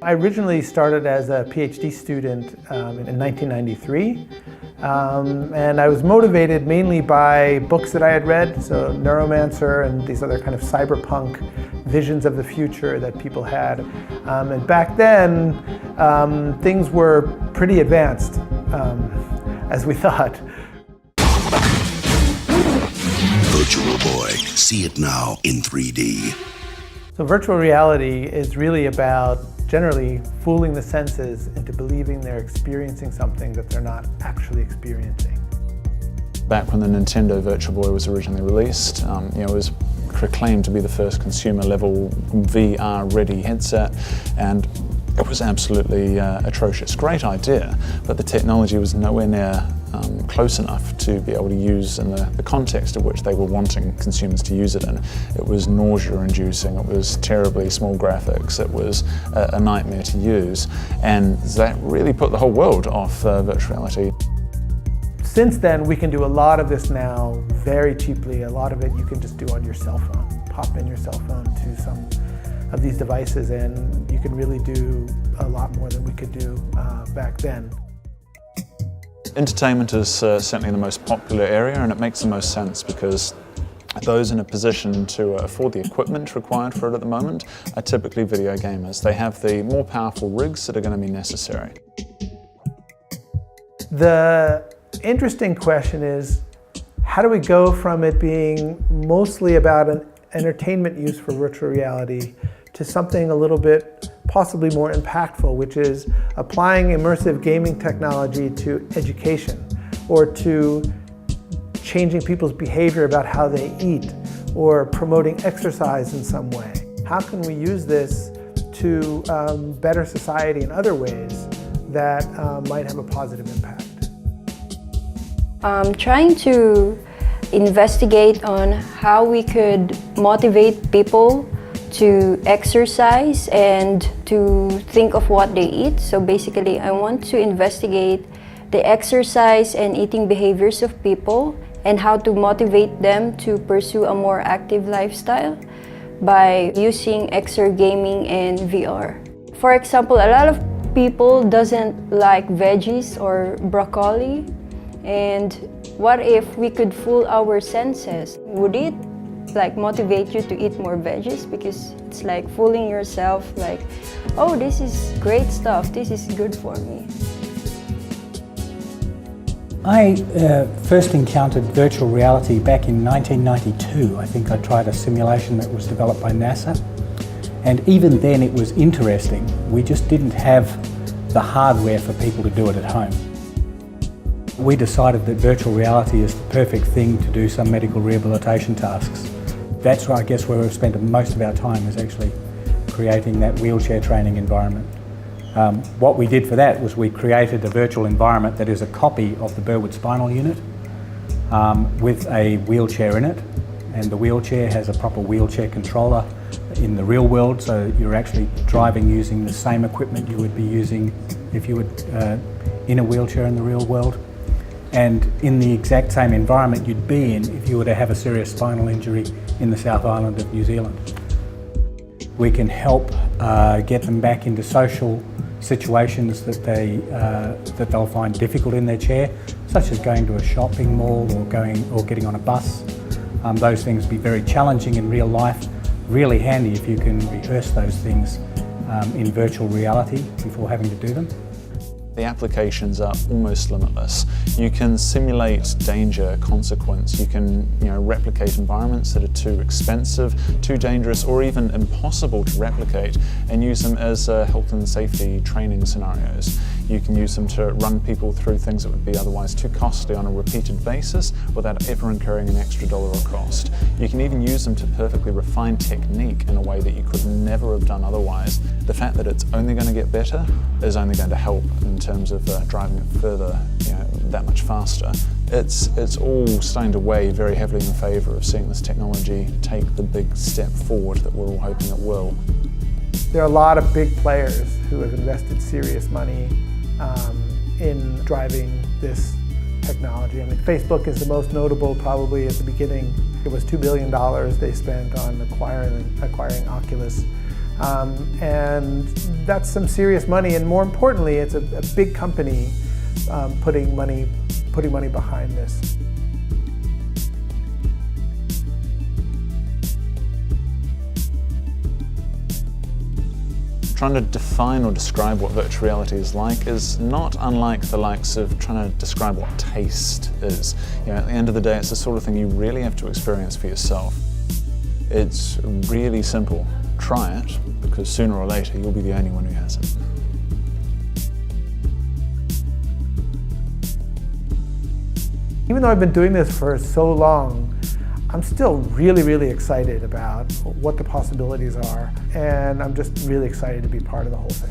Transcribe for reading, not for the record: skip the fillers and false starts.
I originally started as a PhD student in 1993, and I was motivated mainly by books that I had read, so Neuromancer and these other kind of cyberpunk visions of the future that people had. And back then, things were pretty advanced, as we thought. Virtual Boy, see it now in 3D. So virtual reality is really about generally fooling the senses into believing they're experiencing something that they're not actually experiencing. Back when the Nintendo Virtual Boy was originally released, it was proclaimed to be the first consumer-level VR-ready headset, and it was absolutely atrocious. Great idea, but the technology was nowhere near close enough to be able to use in the context of which they were wanting consumers to use it in. It was nausea-inducing, it was terribly small graphics, it was a nightmare to use, and that really put the whole world off virtual reality. Since then, we can do a lot of this now very cheaply. A lot of it you can just do on your cell phone. Pop in your cell phone to some of these devices and you can really do a lot more than we could do back then. Entertainment is certainly the most popular area, and it makes the most sense because those in a position to afford the equipment required for it at the moment are typically video gamers. They have the more powerful rigs that are going to be necessary. The interesting question is, how do we go from it being mostly about an entertainment use for virtual reality to something a little bit possibly more impactful, which is applying immersive gaming technology to education or to changing people's behavior about how they eat or promoting exercise in some way. How can we use this to better society in other ways that might have a positive impact? Trying to investigate on how we could motivate people to exercise and to think of what they eat. So basically, I want to investigate the exercise and eating behaviors of people and how to motivate them to pursue a more active lifestyle by using XR gaming and VR. For example, a lot of people doesn't like veggies or broccoli, and what if we could fool our senses? Would it motivate you to eat more veggies? Because it's like fooling yourself, like, oh, this is great stuff, this is good for me. I first encountered virtual reality back in 1992. I think I tried a simulation that was developed by NASA. And even then it was interesting. We just didn't have the hardware for people to do it at home. We decided that virtual reality is the perfect thing to do some medical rehabilitation tasks. That's where I guess where we've spent most of our time, is actually creating that wheelchair training environment. What we did for that was we created a virtual environment that is a copy of the Burwood spinal unit with a wheelchair in it, and the wheelchair has a proper wheelchair controller in the real world, so you're actually driving using the same equipment you would be using if you were in a wheelchair in the real world, and in the exact same environment you'd be in if you were to have a serious spinal injury in the South Island of New Zealand. We can help get them back into social situations that they'll find difficult in their chair, such as going to a shopping mall or getting on a bus. Those things be very challenging in real life. Really handy if you can rehearse those things in virtual reality before having to do them. The applications are almost limitless. You can simulate danger, consequence. You can replicate environments that are too expensive, too dangerous, or even impossible to replicate, and use them as health and safety training scenarios. You can use them to run people through things that would be otherwise too costly on a repeated basis without ever incurring an extra dollar or cost. You can even use them to perfectly refine technique in a way that you could never have done otherwise. The fact that it's only going to get better is only going to help in terms of driving it further, that much faster. It's all starting to weigh very heavily in favour of seeing this technology take the big step forward that we're all hoping it will. There are a lot of big players who have invested serious money in driving this technology. I mean, Facebook is the most notable probably at the beginning. It was $2 billion they spent on acquiring Oculus. And that's some serious money, and more importantly, it's a big company putting money behind this. Trying to define or describe what virtual reality is like is not unlike the likes of trying to describe what taste is. You know, at the end of the day, it's the sort of thing you really have to experience for yourself. It's really simple. Try it, because sooner or later you'll be the only one who has it. Even though I've been doing this for so long, I'm still really excited about what the possibilities are, and I'm just really excited to be part of the whole thing.